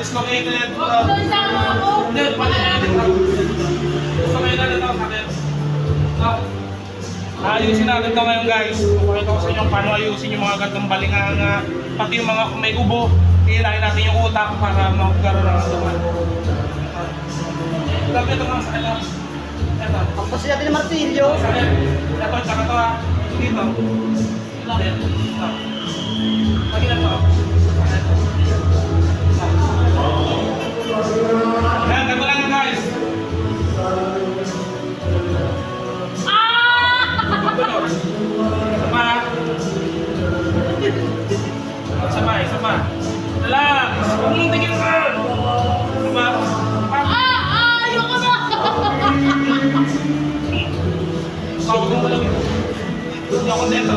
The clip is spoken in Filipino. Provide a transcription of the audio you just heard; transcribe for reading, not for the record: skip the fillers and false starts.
dislocated. Sama ako. Hindi, pati na natin. Dislocated ito sa akin. Ayusin natin ito ngayon guys. Pakita ko sa inyo paano ayusin yung mga gantong balinganga. Pati yung mga kung may ubo. Hilahin natin yung utak para magkaroon ng duman. Ito nga sa kanila. Ito. Pampasin natin ng martilyo. Ito, tsaka ito ha. Dito. Ito. Lagi na ito. Ayan, ganito lang guys. Sama. Relax. Huwag mong tingin ka. Sama. Ayoko na. Huwag mong malamig. Hindi ako dito.